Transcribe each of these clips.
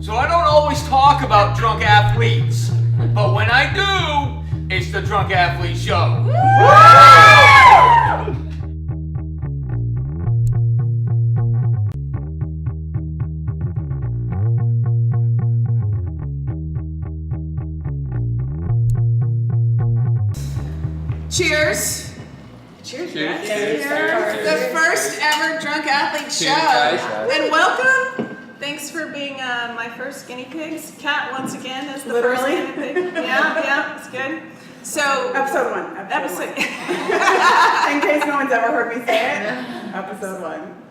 So I don't always talk about drunk athletes, but when I do, it's the Drunk Athlete Show. Cheers. Cheers. Cheers. Cheers. The first ever Drunk Athlete Show. guys. And welcome. Thanks for being my first guinea pigs. Cat, once again, is the first guinea pig. Yeah, it's good. So, Episode one. In case no one's ever heard me say it, episode one.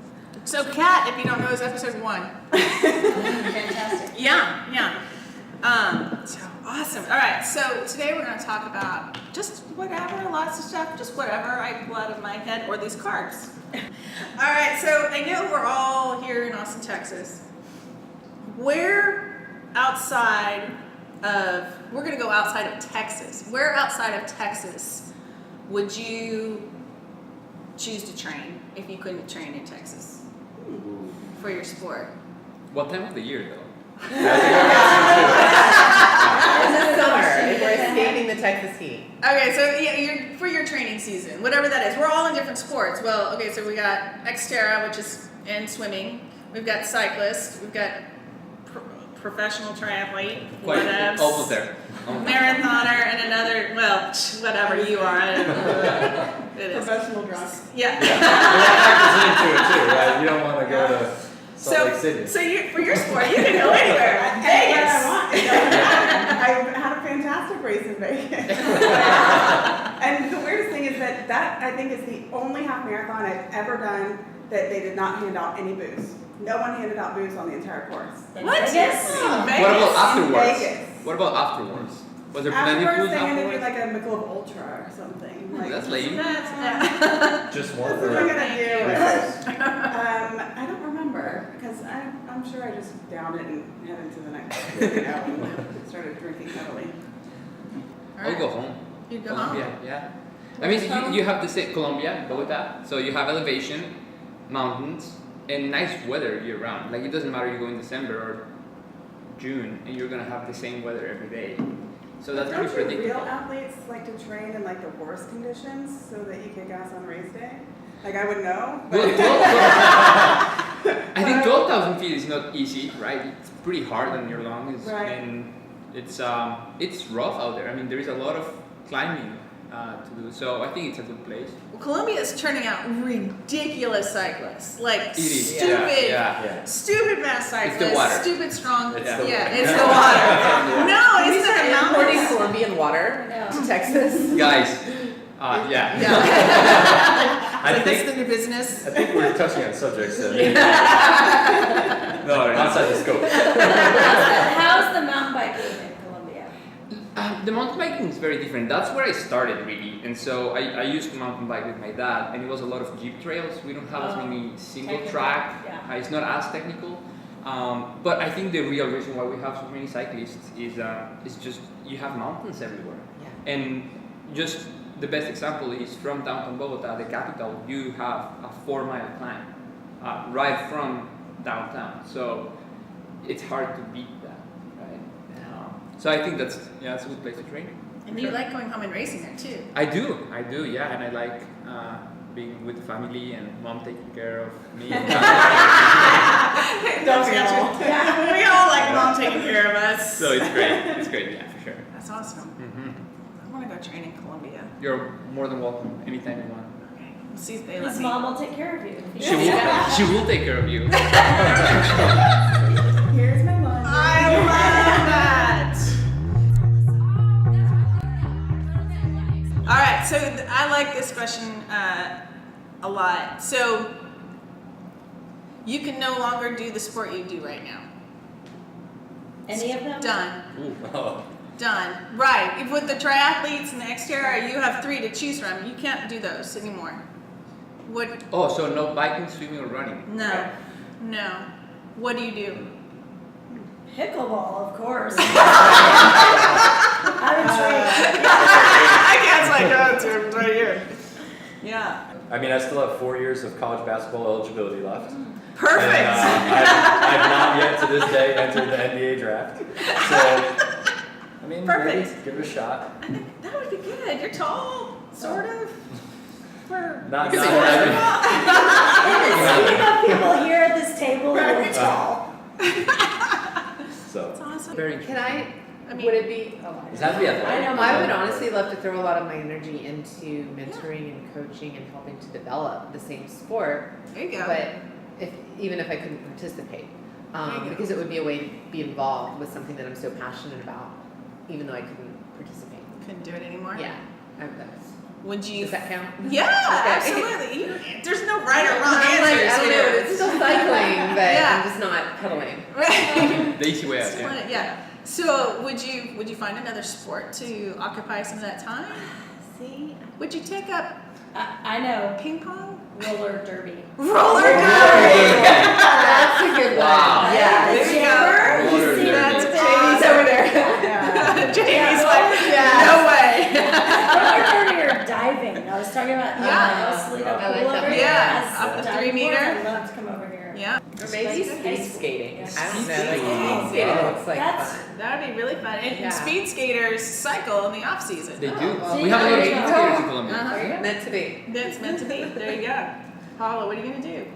So Cat, if you don't know, is episode 1. Fantastic. Yeah. So awesome. All right, so today we're going to talk about just whatever, lots of stuff, just whatever I pull out of my head or these cards. All right, so I know we're all here in Austin, Texas. Where outside of, we're going to go outside of Texas. Where outside of Texas would you choose to train if you couldn't train in Texas for your sport? What time of the year, though? In the summer, if we're escaping the Texas heat. Okay, so yeah, you're for your training season, whatever that is. We're all in different sports. Well, okay, so we got Xterra, which is in swimming. We've got cyclists. We've got professional triathlete, whatevs, Almost there. marathoner, and another. Well, whatever you are. I don't know. It is. Professional drunk. Yeah. There factors into it too, right? You don't want to go to Salt Lake City. So for your sport, you can go anywhere. Vegas. I had a fantastic race in Vegas. And the weirdest thing is that I think is the only half marathon I've ever done that they did not hand out any booze. No one handed out booze on the entire course. What? Vegas? Vegas. What about afterwards? Vegas. What about afterwards? Was there plenty of Afterwards, food they handed me afterwards? like a Michelob Ultra or something. Like, That's lame. Just more That's for what I'm gonna do. Thank I don't remember because I'm sure I just downed it and headed to the next and started drinking heavily. I'll go home. You go Colombia, home. yeah. I mean, you have the same Colombia, Bogota. So you have elevation, mountains, and nice weather year round. Like it doesn't matter you go in December or June, and you're gonna have the same weather every day. So that's Don't pretty you real predictable. athletes like to train in like the worst conditions so that you kick ass on race day? Like I would know. But I think 12,000 feet is not easy, right? It's pretty hard on your lungs, Right. and it's rough out there. I mean, there is a lot of climbing to do, so I think it's a good place. Well, Colombia is turning out ridiculous cyclists, like It is, stupid, Yeah. stupid fast cyclists, It's the water. stupid strong. It's Yeah. the Yeah, water. it's the water. No, we it's the started importing mountains. Colombian water to Texas. Guys, yeah. Yeah. I Like think that's the new business. I think we're touching on subjects that No, outside the scope. How's the mountain biking in Colombia? The mountain biking is very different. That's where I started really, and so I used to mountain bike with my dad, and it was a lot of jeep trails. We don't have as many single Technical, track. yeah. It's not as technical, but I think the real reason why we have so many cyclists is just you have mountains everywhere, and just the best example is from downtown Bogota, the capital. You have a 4-mile climb right from downtown, so it's hard to beat that, right? So I think that's a good place to train. And you like going home and racing there too. I do, yeah, and I like being with the family and mom taking care of me. Don't we all? Yeah, we all like mom taking care of us. So it's great, yeah, for sure. That's awesome. Mm-hmm. I want to go train in Colombia. You're more than welcome anytime you want. Okay, we'll see if they let His me. mom will take care of you. She will take care of you. Here's my lunch. I love that. All right, so I like this question a lot. So you can no longer do the sport you do right now. Any of them? Done. Oh. Done. Right. If with the triathletes and the Xterra, you have 3 to choose from. You can't do those anymore. What? Oh, so no biking, swimming, or running? No. No. What do you do? Pickleball, of course. I'm a trainer. I can't say no to him right here. Yeah. I mean, I still have 4 years of college basketball eligibility left. Perfect. And, I've not yet to this day entered the NBA draft. So, I mean, Perfect. maybe give it a shot. I think that would be good. You're tall, sort of. We're Not Could be. Speaking of people here at this table who are tall. So, That's awesome. Very. Can I, mean- would it be, does that have to be athletic? I know. I would honestly love to throw a lot of my energy into mentoring and coaching and helping to develop the same sport, There you go. but even if I couldn't participate, There you go. because it would be a way to be involved with something that I'm so passionate about, even though I couldn't participate. Couldn't do it anymore. Yeah, that's. Would you? Does that count? Yeah, Okay. absolutely. There's no right or wrong I'm like, answers I don't know, here. it's still cycling, but Yeah. I'm just not pedaling. Right. The easy way out. Yeah. Yeah. So would you find another sport to occupy some of that time? See, Would you take up I know. ping pong? Roller derby. Roller derby. That's a good Wow. one. Yeah. There you go. Roller derby. That's Jamie's over there. Jamie's like, Yeah. no way. Roller derby or diving. I was talking about Yeah. Salida I like pool that over one. here. Yeah, Has up the diving 3 boards. meter. I'd love to come over here. Yeah, Or maybe Like speed ice- skating. yeah. I don't Speed know. skating. Speed skating looks like That's- fun. that would be really fun. And Yeah. speed skaters cycle in the off season. They do. well, We have a lot of there you speed go. skaters in Colombia. Uh-huh. There you go. Meant to be. That's meant to be. There you go. Paula, what are you gonna do?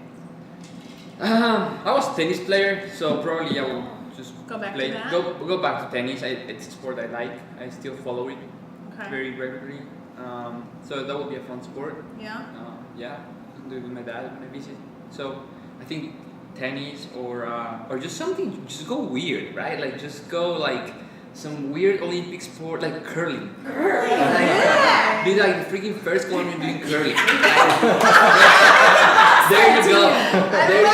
I was a tennis player, so probably I will just Go back to play. that? Go back to tennis. It's a sport I like. I still follow it Okay. very regularly. So that would be a fun sport. Yeah. Yeah, do it with my dad when I visit. So I think tennis or just something. Just go weird, right? Like just go like some weird Olympic sport like curling. Yeah. Be like the freaking first Colombian doing curling. There you go. There you go.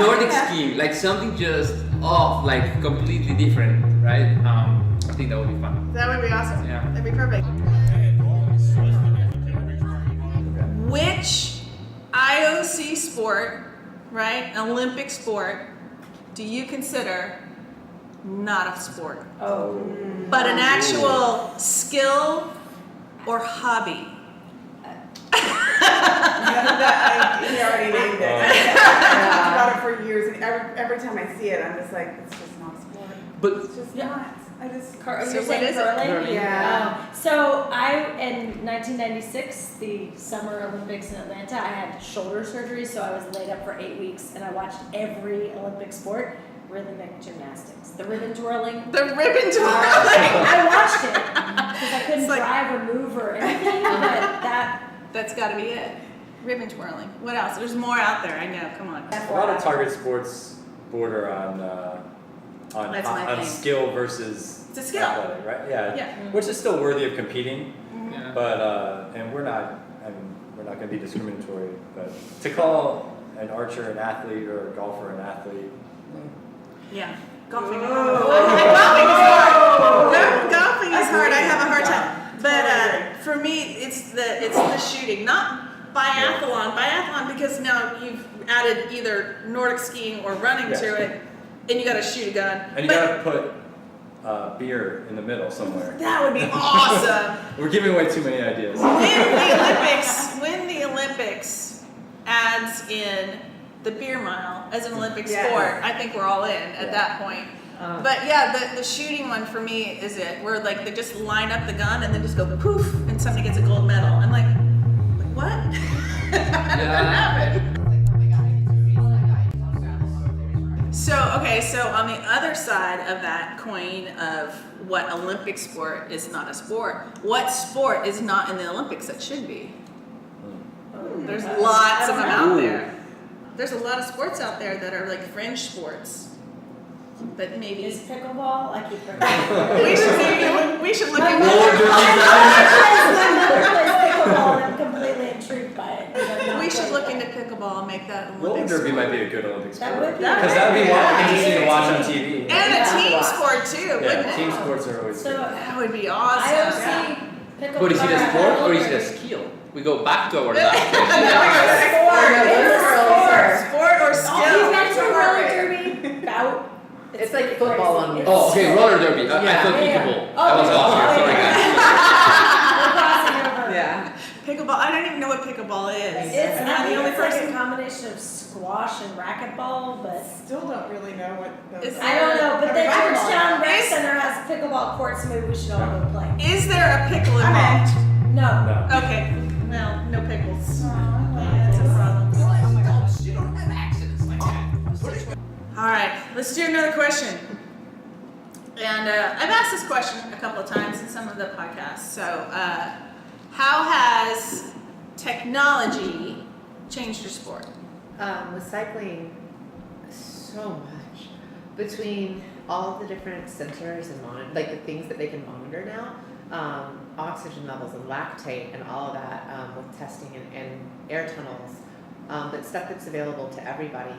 Nordic skiing, like something just off, like completely different, right? I think that would be fun. That would be awesome. Yeah. That'd be perfect. Which IOC sport, right, Olympic sport, do you consider not a sport, Oh. but an actual skill or hobby? He already named it. I've talked about it for years, and every time I see it, I'm just like, it's just not a sport. But It's just not. I just. So You're what saying is it? curling? Curling. Yeah. So in 1996, the Summer Olympics in Atlanta, I had shoulder surgery, so I was laid up for 8 weeks, and I watched every Olympic sport, rhythmic gymnastics, the ribbon twirling. The ribbon twirling. I watched it because I couldn't It's like- drive or move or anything, but that. That's got to be it. Ribbon twirling. What else? There's more out there. I know. Come on. A lot of target sports border on That's my thing. skill versus It's a skill. athletic, right? Yeah. Yeah. Which is still worthy of competing, yeah. but and we're not. I mean, we're not going to be discriminatory, but to call an archer an athlete or a golfer an athlete, Yeah. Golfing. Oh. Golfing is hard. Golfing is hard. I have a hard time. But Totally. for me, it's the shooting, not biathlon. Biathlon because now you've added either Nordic skiing or running Yes. to it, and you got to shoot a gun. and you got to put beer in the middle somewhere. That would be awesome. We're giving away too many ideas. When the Olympics adds in the beer mile as an Olympic Yes. sport, I think we're all in at Yeah. that point. But yeah, the shooting one for me is it, where like they just line up the gun and then just go poof, and somebody gets a gold medal. I'm like, what? How did that happen? So on the other side of that coin of what Olympic sport is not a sport, what sport is not in the Olympics that should be? There's lots of them out there. There's a lot of sports out there that are like fringe sports. But maybe Is pickleball? I keep forgetting. we should look My into mother it. plays pickleball, and I'm completely intrigued by it. 'cause I've not We should played look it. into pickleball and make that an Roller Olympic derby sport. might be a good Olympic sport. That would be. That Because that would be interesting to watch on TV. And a Yeah. team sport too, wouldn't Yeah, it? team sports are always So good. That would be awesome. IOC pickleball. But is it a sport or is it a skill? We go back to our last question. Sport or You skill? mentioned roller derby bout. It's like football on wheels. Oh, okay, roller derby. I thought Yeah. pickleball. Oh, I was off here. okay. Sorry, guys. We're crossing over. Yeah. Pickleball pickleball. I don't even know what pickleball is. It's, Am I I the think only it's like a person? combination of squash and racquetball, but Still don't really know what those Is- I don't know. But the Racquetball. Georgetown Rec Is- Center has pickleball courts, so maybe we should all go play. Is there a pickle I'm involved? No. No. Okay. Well, no pickles. Yeah, that's a problem. Oh my gosh, you don't have accidents like that. All right, let's do another question. And I've asked this question a couple of times in some of the podcasts. So, how has technology changed your sport? With cycling, so much between all the different sensors and like the things that they can monitor now, oxygen levels and lactate and all of that with testing and air tunnels, but stuff that's available to everybody.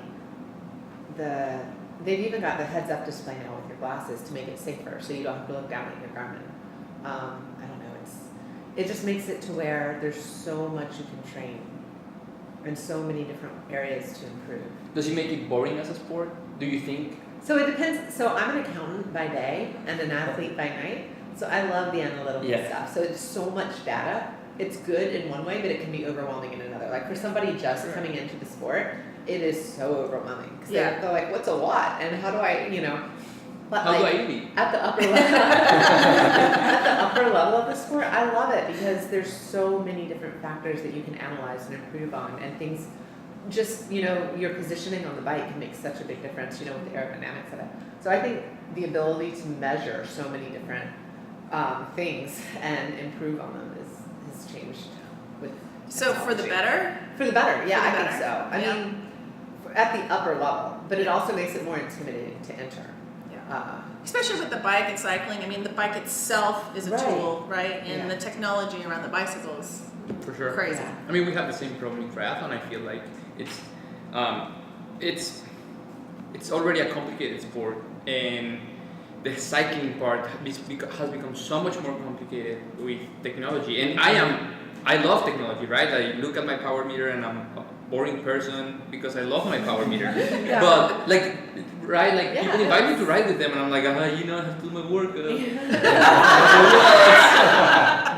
They've even got the heads-up display now with your glasses to make it safer, so you don't have to look down at your Garmin. I don't know. It just makes it to where there's so much you can train, and so many different areas to improve. Does it make it boring as a sport? Do you think? So it depends. So I'm an accountant by day and an athlete by night. So I love the analytical stuff. So it's so much data. It's good in one way, but it can be overwhelming in another. Like for somebody just coming into the sport, it is so overwhelming. Because they're like, what's a watt? And how do I, But How do I eat? at the upper level, at the upper level of the sport, I love it because there's so many different factors that you can analyze and improve on, and things. Just your positioning on the bike can make such a big difference. With the aerodynamics of it. So I think the ability to measure so many different things and improve on them has changed with. So for the better? For the better, yeah, For the I think better. so. I mean, at the upper level, but it also makes it more intimidating to enter. Especially with the bike and cycling. I mean, the bike itself is a Right. tool, right? And Yeah. the technology around the bicycles, For sure. crazy. Yeah. I mean, we have the same problem in triathlon. I feel like it's already a complicated sport, and the cycling part has become so much more complicated with technology. And I love technology, right? I look at my power meter and I'm a boring person because I love my power meter. But people invite me to ride with them, and I'm like, I have to do my workout.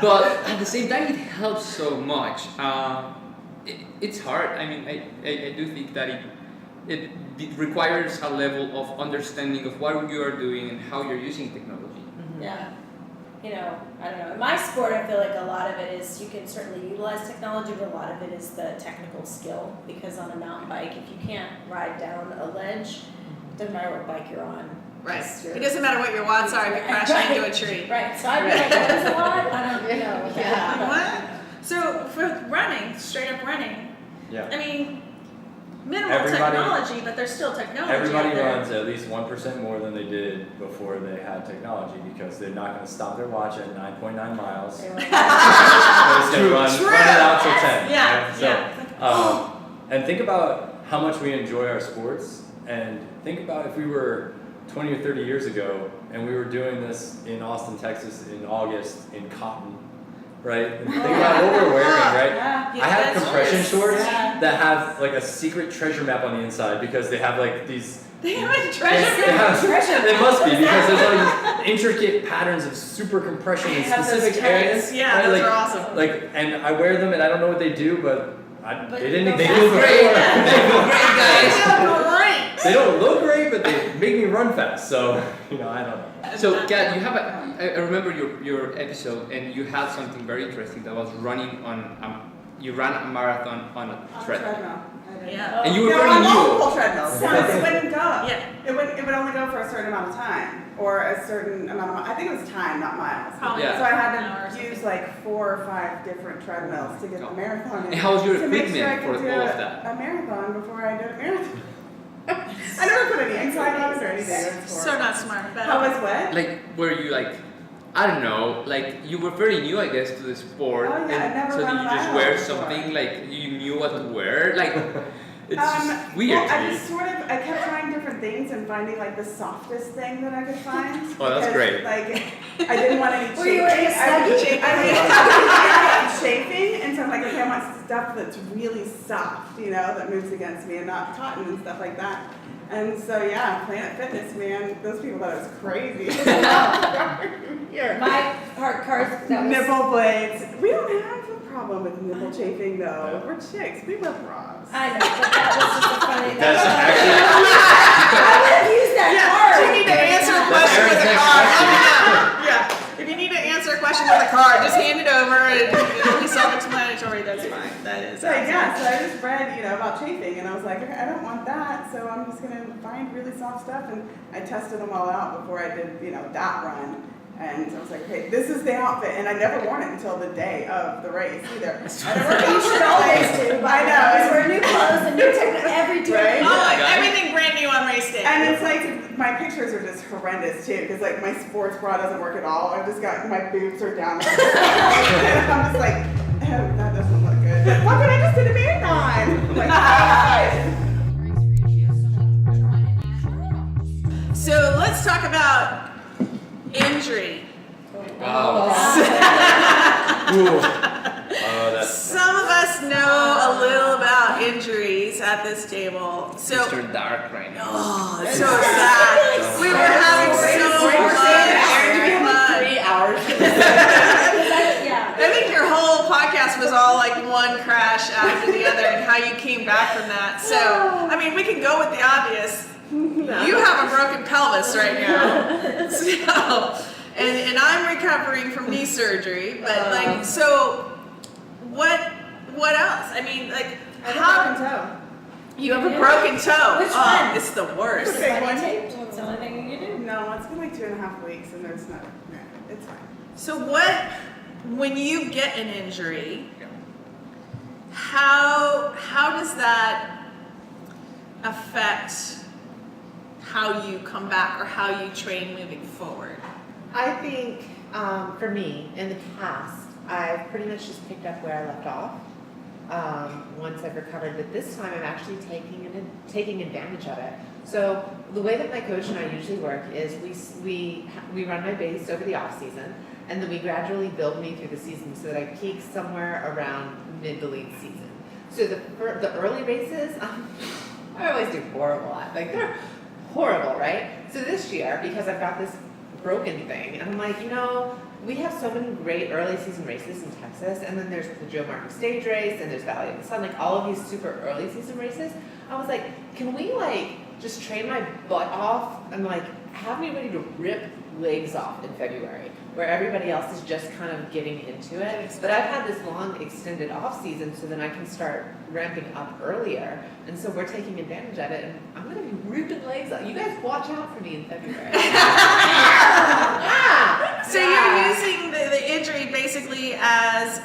But at the same time, it helps so much. It's hard. I mean, I do think that it requires a level of understanding of what you are doing and how you're using technology. Yeah. I don't know. In my sport, I feel like a lot of it is you can certainly utilize technology, but a lot of it is the technical skill. Because on a mountain bike, if you can't ride down a ledge, it doesn't matter what bike you're on. Right. It doesn't matter what your watts are if you crash into a tree. Right. So I'd be like, what is a lot? I don't know. Yeah. What? So for running, straight up running, Yeah. I mean, minimal Everybody- technology, but there's still technology Everybody out there. runs at least 1% more than they did before they had technology because they're not going to stop their watch at 9.9 miles. They're just going to run it out till 10. Yeah, right? So, and think about how much we enjoy our sports, and think about if we were 20 or 30 years ago and we were doing this in Austin, Texas in August in cotton, right? And think about what we're wearing, right? Yeah. Yeah, I have that's compression just- shorts Yeah. that have like a secret treasure map on the inside because they have like these. They have a They treasure. have, it must be because there's all these intricate patterns of super compression in They have those specific tights. areas. Yeah, right? those like, are awesome. Like, and I wear them, and I don't know what they do, but But they didn't they exist feel before. great. They feel great, guys. Great. They don't look great, but they make me run fast. So I don't know. So, Kat, you have I remember your episode, and you had something very interesting that was running on. You ran a marathon on a treadmill, Yeah. and you were No, very on new. multiple treadmills. Sounds- Because it wouldn't go. Yeah. It would only go for a certain amount of time, or a certain amount of I think it was time, not miles. Probably Yeah. So I an hour or had to something. use like 4 or 5 different treadmills to get the marathon in. And how was your to make sure I equipment could for do all of that? a marathon before I did a marathon. I never put any inside on it or anything. It was So horrible. not smart. But How was what? Like, were you like, I don't know, like you were very new, I guess, to the sport, Oh, yeah, I'd and never so did run you a just mile wear before. something like you knew what to wear? Like, it's just weird Well, to I me. just I kept trying different things and finding like the softest thing that I could find. Oh, that's because, great. Like, I didn't want any Were you wearing a snuggie? I was chafing, and so I'm like, okay, I want stuff that's really soft, that moves against me, and not cotton and stuff like that. And so yeah, Planet Fitness, man, those people thought it was crazy. Here. My heart card that was Nipple blades. We don't have a problem with nipple chafing though. We're chicks. We wear bras. I know, but that was just a funny. That's actually. I would have used that card. You need to answer a question with a card. Let me know. Yeah. If you need to answer a question with a card, just hand it over and it'll be self-explanatory. That's fine. That is. So yeah, so I just read, about chafing, and I was like, okay, I don't want that, so I'm just gonna find really soft stuff, and I tested them all out before I did, that run. And I was like, okay, this is the outfit, and I never worn it until the day of the race either. I never You should always do. I know. Because we're new clothes and new technology every day. Right? Oh, everything brand new on race day. And it's like, my pictures are just horrendous too, because like my sports bra doesn't work at all. I've just got, my boobs are down. And I'm just like, oh, that doesn't look good. But fuck it, I just did a marathon. Like, So let's talk about injury. Wow. That's Some of us know a little about injuries at this table. So, Mr. Dark right now. oh, it's so sad. We were having so much 3 hours. Yeah. I think your whole podcast was all like one crash after the other and how you came back from that. So, I mean, we can go with the obvious. You have a broken pelvis right now. So, and I'm recovering from knee surgery, but so what else? I mean, like, I have a broken toe. you have a broken toe. Which Oh, one? it's the worst. Okay. Body tape? It's the only thing you can do. No, it's been like 2.5 weeks, and there's not. It's fine. So when you get an injury, how does that affect how you come back or how you train moving forward? I think for me, in the past, I've pretty much just picked up where I left off once I've recovered. But this time, I'm actually taking advantage of it. So the way that my coach and I usually work is we run my base over the off season, and then we gradually build me through the season so that I peak somewhere around mid to late season. So the early races, I always do horrible at. Like they're horrible, right? So this year, because I've got this broken thing, and I'm like, we have so many great early season races in Texas, and then there's the Joe Martin stage race, and there's Valley of the Sun, like all of these super early season races. I was like, can we just train my butt off and have me ready to rip legs off in February, where everybody else is just kind of getting into it. But I've had this long extended off season so then I can start ramping up earlier. And so we're taking advantage of it, and I'm gonna be ripping legs off. You guys watch out for me in February. So you're using the injury basically as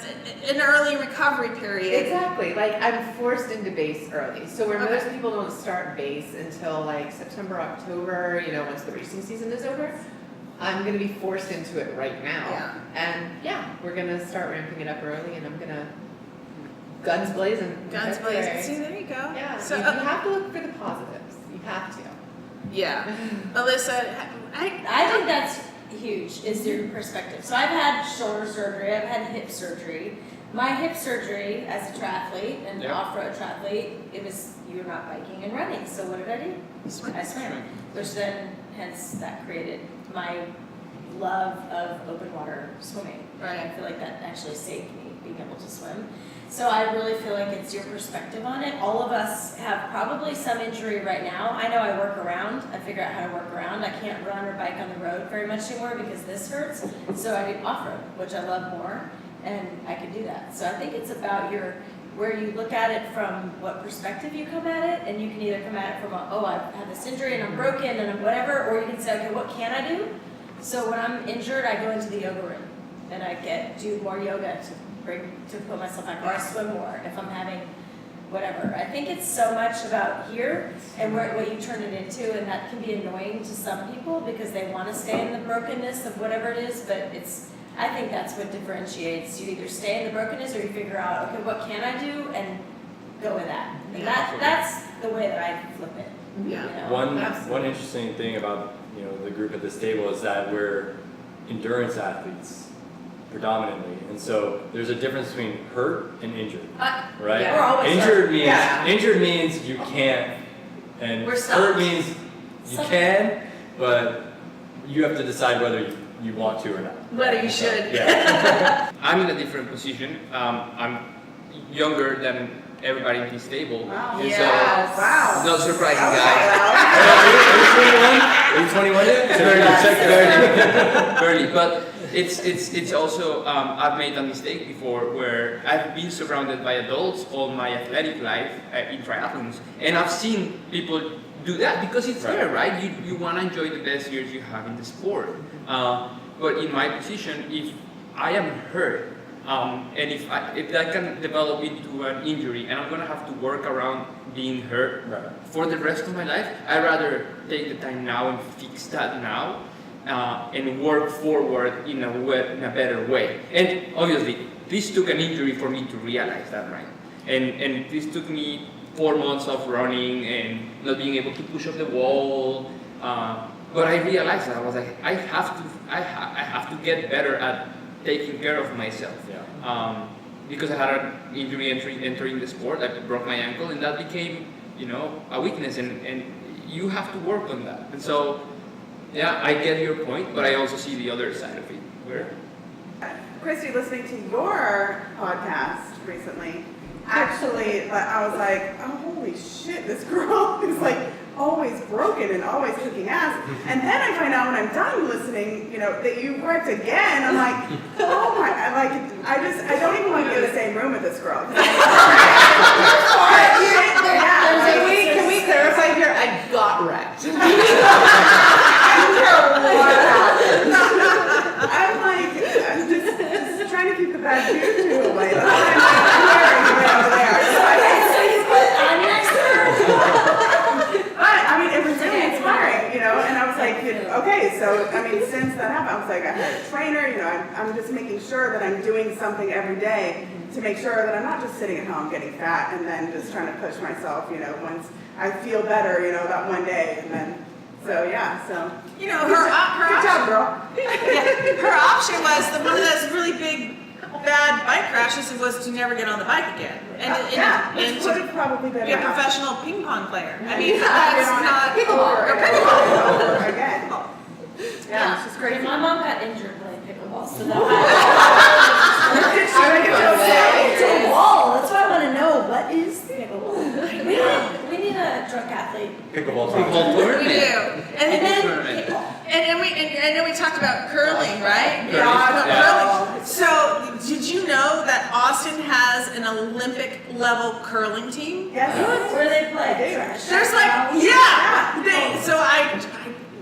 an early recovery period. Exactly. I'm forced into base early. So where Okay. most people don't start base until September, October, once the racing season is over, I'm going to be forced into it right now. Yeah. And we're going to start ramping it up early, and I'm going to guns blazing. in Guns February. blazing. See, there you go. Yeah. So you have to look for the positives. You have to. yeah, Alissa, I think that's huge, is your perspective. So I've had shoulder surgery, I've had hip surgery. My hip surgery as a triathlete and off-road triathlete, you were not biking and running. So what did I do? I swam. Which then, hence, that created my love of open water swimming. Right. And I feel like that actually saved me being able to swim. So I really feel like it's your perspective on it. All of us have probably some injury right now. I know I work around. I figure out how to work around. I can't run or bike on the road very much anymore because this hurts. So I do off-road, which I love more, and I can do that. So I think it's about where you look at it from what perspective you come at it, and you can either come at it from I've had this injury and I'm broken and I'm whatever, or you can say, okay, what can I do? So when I'm injured, I go into the yoga room and I do more yoga to put myself back, or I swim more if I'm having whatever. I think it's so much about here and what you turn it into, and that can be annoying to some people because they want to stay in the brokenness of whatever it is, but I think that's what differentiates. You either stay in the brokenness or you figure out, okay, what can I do, and go with that. And that's the way that I flip it. Yeah. One interesting thing about the group at this table is that we're endurance athletes predominantly, and so there's a difference between hurt and injured, right? Yeah. We're always Injured means you can't, and We're hurt stuck. means you can, but you have to decide whether you want to or not. Whether you should. Yeah. I'm in a different position. I'm younger than everybody in this table. Wow. And Yes. so, Wow. not surprising, That was guys. loud. Are you 21 yet? Check Barely, but it's also I've made a mistake before where I've been surrounded by adults all my athletic life in triathlons, and I've seen people do that because it's there, right? You want to enjoy the best years you have in the sport. But in my position, if I am hurt, and if that can develop into an injury, and I'm gonna have to work around being hurt for the rest of my life, I'd rather take the time now and fix that now, and work forward in a better way. And obviously, this took an injury for me to realize that, right? And this took me 4 months of running and not being able to push off the wall. But I realized that I was like, I have to get better at taking care of myself. Because I had an injury entering the sport, I broke my ankle, and that became, a weakness, and you have to work on that. And so, yeah, I get your point, but I also see the other side of it. Where? Christie, listening to your podcast recently, actually, I was like, oh, holy shit, this girl is like always broken and always kicking ass. And then I find out when I'm done listening, that you worked again. I'm like, oh my, I don't even want to be in the same room with this girl. Can we clarify here? I got wrecked. I'm like, I'm just trying to keep the bad juju away. That's what I'm over there. So you put on next to her. But I mean, it was really inspiring, and I was like, okay, so I mean, since that happened, I was like, I had a trainer, I'm just making sure that I'm doing something every day to make sure that I'm not just sitting at home getting fat and then just trying to push myself, once I feel better, that one day, and then, so yeah, so. Her Good option. job, girl. Her option was one of those really big bad bike crashes was to never get on the bike again, and Which would have probably been be a professional ping pong player. I mean, Get that's on it. not Over or and pickleball. over again. Yeah, it's just crazy. My mom got injured playing pickleball, so that it's a wall. That's why I want to know what is pickleball. We need a drunk athlete. Pickleball Football We tournament. do, and then Tournament. and we talked about curling, right? Yeah. Curling. So, did you know that Austin has an Olympic level curling team? Yes. Where they play? There's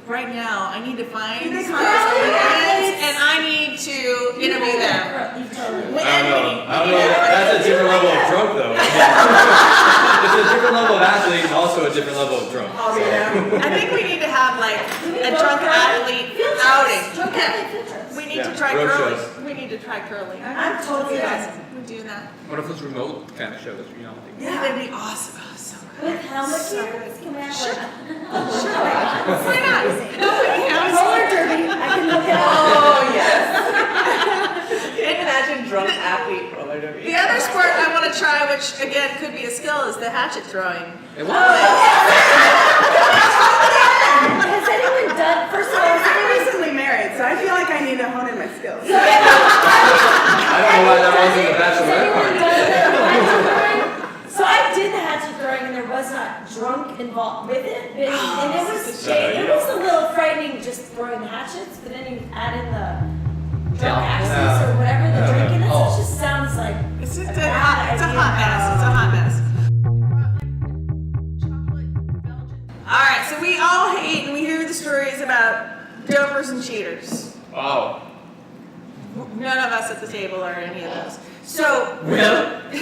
right now I need to find They some contest and I need to interview them. You totally. I don't know. That's a different level of drunk, though. It's a different level of athlete and also a different level of drunk. Oh, yeah. I think we need to have like a drunk athlete outing. Drunk athlete field trips. We need to Yeah, try road curling. shows. We need to try curling. I'm totally Yes, down. we do that. One of those remote kind of shows, Yeah, that'd be awesome. Oh, so With helmet cameras, can we have like why not? roller derby? I can look at Oh, yes. Can you imagine drunk athlete roller derby? The other sport I want to try, which again could be a skill, is the hatchet throwing. It Has anyone done? First of all, has I'm anyone recently married, so I feel like I need to hone in my skills. I don't know why that wasn't the bachelorette party. So I did the hatchet throwing, and there was not drunk involved with it, and it was a little frightening just throwing the hatchets, but then you add in the drunk axes or whatever the drinking is. It just sounds like It's just a a bad hot mess. idea. It's a hot mess. All right, so we all hate and we hear the stories about dopers and cheaters. Wow. None of us at the table are any of those. So, Well, I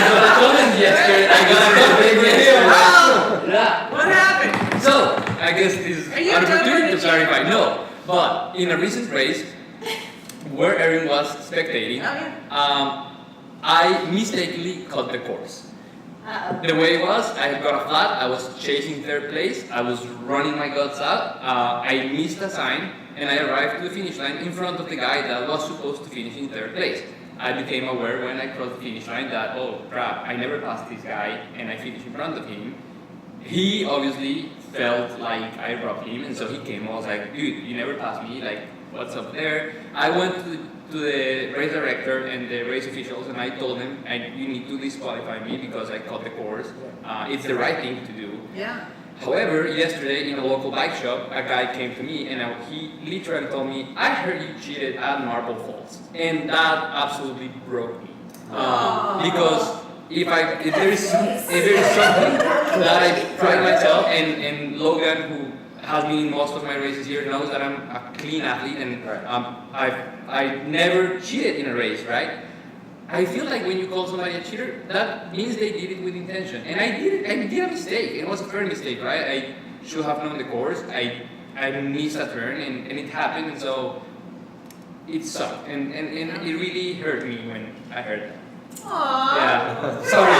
got a comment yesterday. I got a comment yesterday. Yeah. what happened? So, I guess this is Are you an a doper opportunity to and a clarify. No, but in a recent race where Erin was spectating, I mistakenly cut the course. The way it was, I got a flat, I was chasing third place, I was running my guts out, I missed a sign, and I arrived to the finish line in front of the guy that was supposed to finish in third place. I became aware when I crossed the finish line that, oh crap, I never passed this guy, and I finished in front of him. He obviously felt like I robbed him, and so he came. I was like, dude, you never passed me. Like, what's up there? I went to the race director and the race officials, and I told them, you need to disqualify me because I caught the course. It's the right thing to do. Yeah. However, yesterday in a local bike shop, a guy came to me and he literally told me, I heard you cheated at Marble Falls. And that absolutely broke me. Because if there is something that I pride myself, and Logan, who has been in most of my races here, knows that I'm a clean athlete, and I never cheated in a race, right? I feel like when you call somebody a cheater, that means they did it with intention. And I did a mistake. It was a fair mistake, right? I should have known the course. I missed a turn, and it happened, and so it sucked. And it really hurt me when I heard that. Aww. Yeah. Sorry.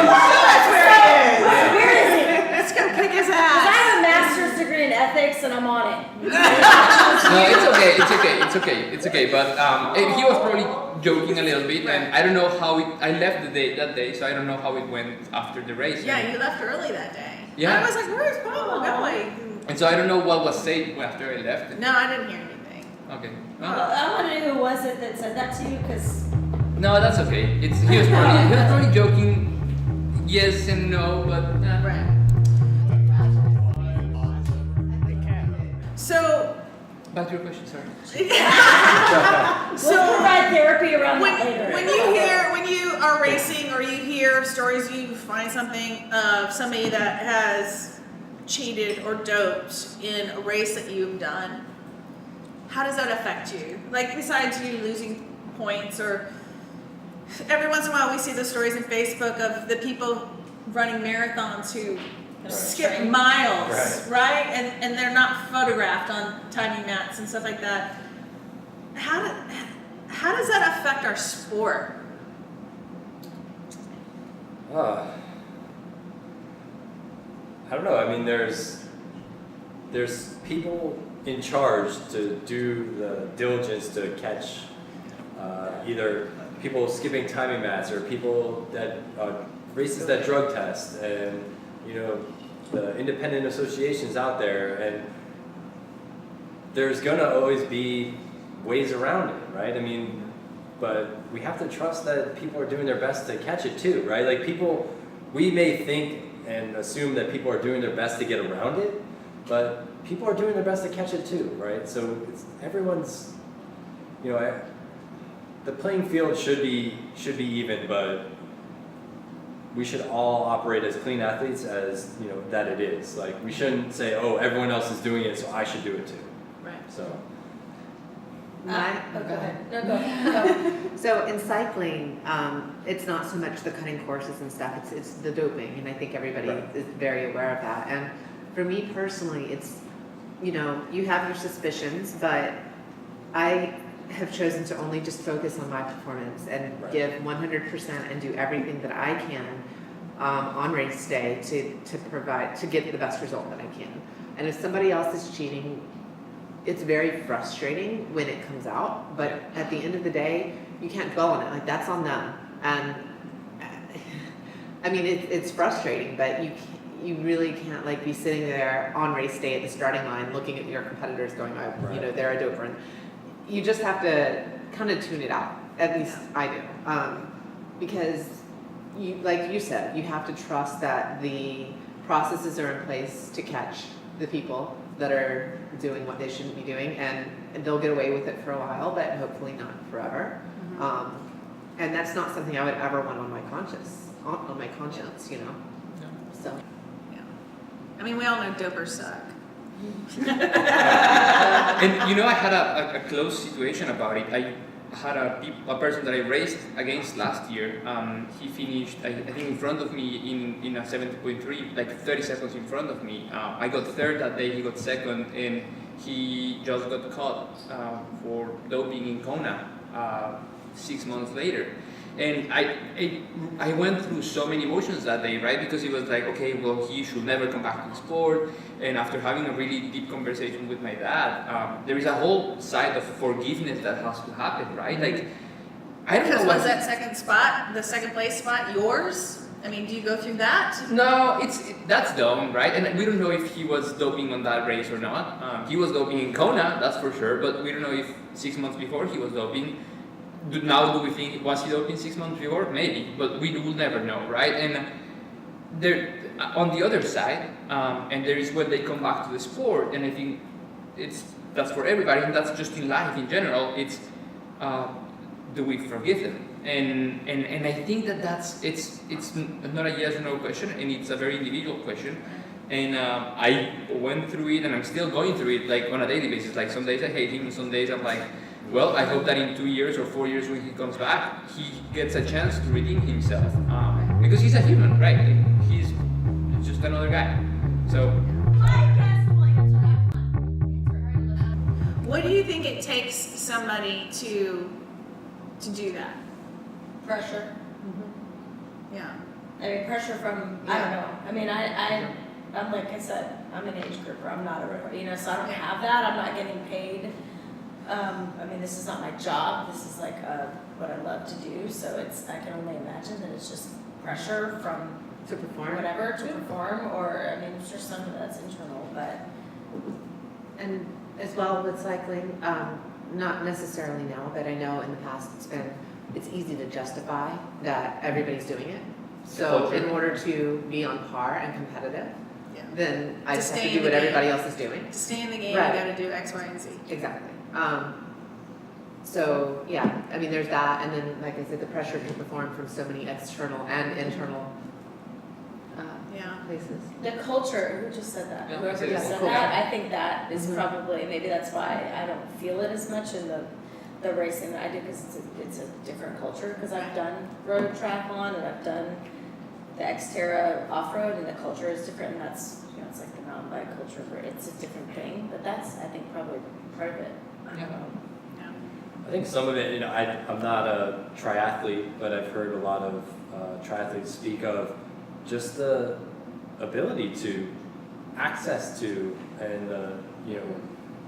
That's where he is. Yeah. Where is he? Let's go kick his 'Cause ass. I have a master's degree in ethics and I'm on it. No, it's okay. But he was probably joking a little bit, and I don't know how I left that day, so I don't know how it went after the race. Yeah, you left early that day. Yeah. I was like, where's Pablo going? And so I don't know what was said after I left. No, I didn't hear anything. Okay. Well, I want to know who was it that said that to you, because No, that's okay. He was probably joking. Yes and no, but Right. So, back to your question, sorry. we'll provide therapy around that later. when you are racing or you hear stories, you find something of somebody that has cheated or doped in a race that you've done, how does that affect you? Like, besides you losing points, or every once in a while we see the stories in Facebook of the people running marathons who skip miles, right? And they're not photographed on timing mats and stuff like that. How does that affect our sport? I don't know. I mean, there's people in charge to do the diligence to catch either people skipping timing mats or people that races that drug test, and the independent associations out there, and there's gonna always be ways around it, right? I mean, but we have to trust that people are doing their best to catch it too, right? Like, we may think and assume that people are doing their best to get around it, but people are doing their best to catch it too, right? So everyone's, the playing field should be even, but we should all operate as clean athletes as that it is. Like, we shouldn't say, oh, everyone else is doing it, so I should do it too. Right. So. Go ahead. No, go. So in cycling, it's not so much the cutting courses and stuff, it's the doping, and I think everybody is very aware of that. And for me personally, it's, you have your suspicions, but I have chosen to only just focus on my performance and give 100% and do everything that I can on race day to get the best result that I can. And if somebody else is cheating, it's very frustrating when it comes out, but at the end of the day, you can't dwell on it. Like, that's on them. And I mean, it's frustrating, but you really can't be sitting there on race day at the starting line looking at your competitors going, they're a doper. And you just have to kind of tune it out. At least I do. Because like you said, you have to trust that the processes are in place to catch the people that are doing what they shouldn't be doing, and they'll get away with it for a while, but hopefully not forever. Mm-hmm. And that's not something I would ever want on my conscience, So. Yeah. I mean, we all know dopers suck. And I had a close situation about it. I had a person that I raced against last year. He finished, I think, in front of me in a 70.3, like 30 seconds in front of me. I got third that day, he got second, and he just got caught for doping in Kona 6 months later. And I went through so many emotions that day, right? Because it was like, okay, well, he should never come back to the sport. And after having a really deep conversation with my dad, there is a whole side of forgiveness that has to happen, right? Like, I don't know Because what. was that second spot, the second place spot, yours? I mean, do you go through that? No, that's dumb, right? And we don't know if he was doping on that race or not. He was doping in Kona, that's for sure, but we don't know if 6 months before he was doping. Now do we think, was he doping 6 months before? Maybe, but we will never know, right? And there, on the other side, and there is when they come back to the sport, and I think that's for everybody, and that's just in life in general, it's do we forgive them? And I think it's not a yes or no question, and it's a very individual question. And I went through it, and I'm still going through it, like on a daily basis. Like some days I hate him, and some days I'm like, well, I hope that in 2 years or 4 years when he comes back, he gets a chance to redeem himself, because he's a human, right? Like, he's just another guy. So. What do you think it takes somebody to do that? Pressure. Yeah. I mean, pressure from, I don't know. I mean, I'm like I said, I'm an age grouper. I'm not a runner, so I don't have that. I'm not getting paid. I mean, this is not my job. This is like what I love to do. So I can only imagine that it's just pressure from To perform. whatever to perform, or I mean, it's just something that's internal, but. And as well with cycling, not necessarily now, but I know in the past it's easy to justify that everybody's doing it. So in order to be on par and competitive, Yeah. then I To just have stay to in do the what game. everybody else is doing. To stay in the game, Right. you got to do X, Y, and Z. Exactly. So yeah, I mean, there's that, and then like I said, the pressure to perform from so many external and internal Yeah. places. The culture, who just said that? Yeah, Whoever yeah, just said culture. that, I think that is Mhm. probably, maybe that's why I don't feel it as much in the racing that I do, because it's a different culture, because I've done road triathlon and I've done the Xterra off-road, and the culture is different, and that's, it's like the mountain bike culture, where it's a different thing, but that's, I think, probably part of it. Yeah. I think some of it, I'm not a triathlete, but I've heard a lot of triathletes speak of just the ability to access to, and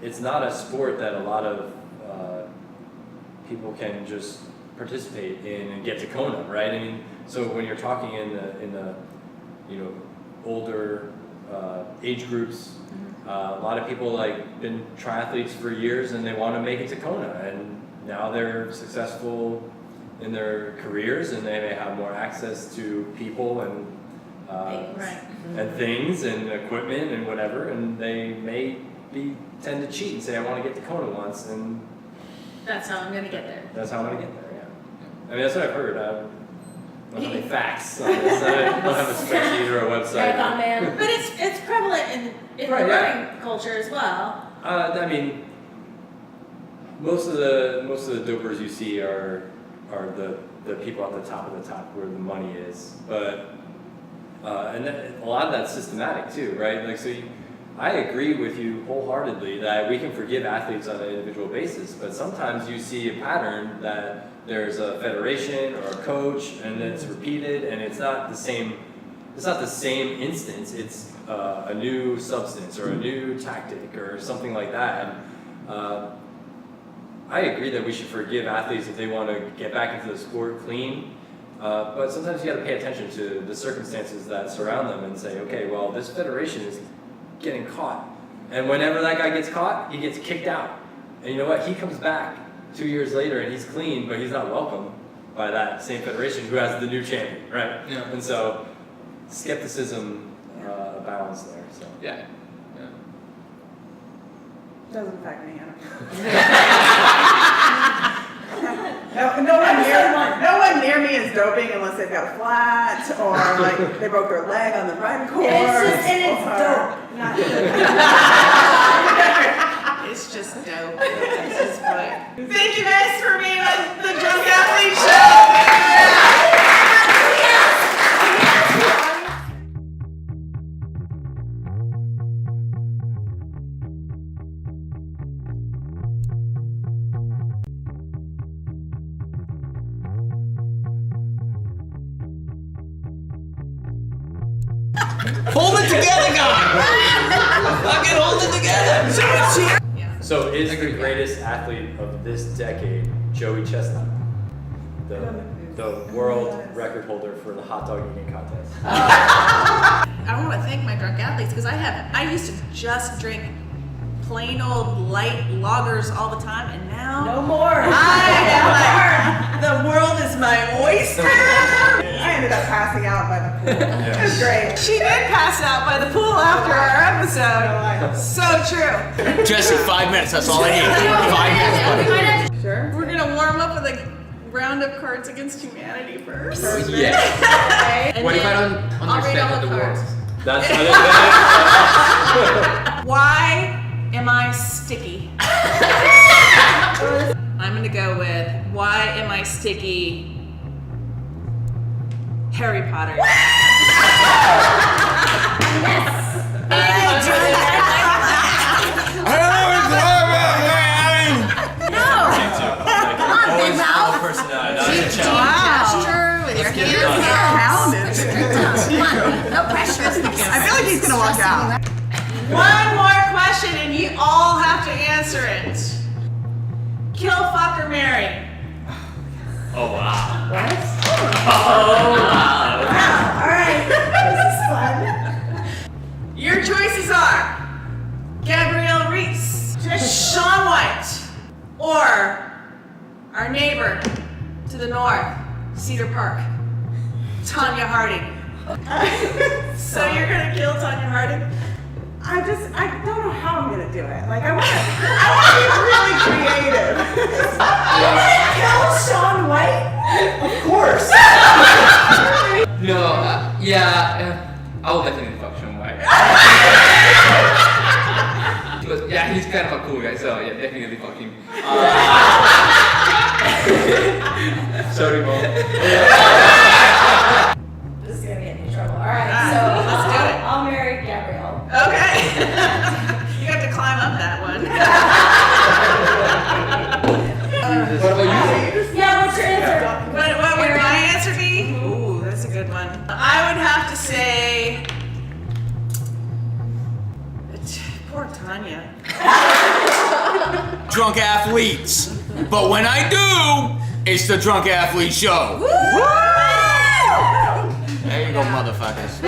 it's not a sport that a lot of people can just participate in and get to Kona, right? I mean, so when you're talking in the older age groups, a lot of people been triathletes for years and they want to make it to Kona, and now they're successful in their careers and they may have more access to people and Right. and things and equipment and whatever, and they may tend to cheat and say, I want to get to Kona once, and That's how I'm going to get there. that's how I'm going to get there, yeah. I mean, that's what I've heard. I don't have any facts on this. I don't have a spreadsheet or a website. Marathon man. But it's prevalent in Right, the yeah. running culture as well. I mean, most of the dopers you see are the people at the top of the top where the money is, but and a lot of that's systematic too, right? I agree with you wholeheartedly that we can forgive athletes on an individual basis, but sometimes you see a pattern that there's a federation or a coach, and then it's repeated, and it's not the same. It's not the same instance. It's a new substance or a new tactic or something like that. And I agree that we should forgive athletes if they want to get back into the sport clean. But sometimes you got to pay attention to the circumstances that surround them and say, okay, well, this federation is getting caught. And whenever that guy gets caught, he gets kicked out. And you know what? He comes back 2 years later and he's clean, but he's not welcome by that same federation who has the new champion, right? Yeah. And so skepticism abounds there. So. Yeah. Doesn't affect me. No one near me is doping unless they've got a flat or they broke their leg on the riding course. It's dope. Not It's just dope. It's just fun. Thank you guys for being on the Drunk Athlete Show. Hold it together, guys! Fucking hold it together! So is the greatest athlete of this decade Joey Chestnut? The the world record holder for the hot dog eating contest. I want to thank my drunk athletes because I used to just drink plain old light lagers all the time, and now No more. I am like, the world is my oyster. I ended up passing out by the pool. It was great. She did pass out by the pool after our episode. So true. Jesse, 5 minutes. That's all I need. 5 minutes, buddy. Sure. We're gonna warm up with a round of Cards Against Humanity first. Yeah. And What if I then don't I'll read all understand the the cards. words? That's I Why am I sticky? I'm gonna go with why am I sticky? Harry Potter. always full personality. Not a challenge. With your get it done. No pressure. I feel like he's gonna walk out. One more question and you all have to answer it. Kill, fuck, or marry? Oh wow. Alright, this is fun. Your choices are Gabrielle Reese, Shaun White, or our neighbor to the north, Cedar Park, Tanya Harding. So you're gonna kill Tanya Harding? I don't know how I'm gonna do it. Like, I wanna be really creative. Kill Shaun White? Of course. No, I will definitely fuck Shaun White. Because, yeah, he's kind of a cool guy, so yeah, definitely fuck him. Sorry, Mom. This is gonna get me in trouble. Alright, Ah, so let's do it. I'll marry Gabrielle. Okay. You have to climb up that one. What about you? Yeah, what's your answer? What would my answer be? Ooh, that's a good one. I would have to say, poor Tanya. Drunk athletes. But when I do, it's the Drunk Athlete Show. There you go, motherfuckers.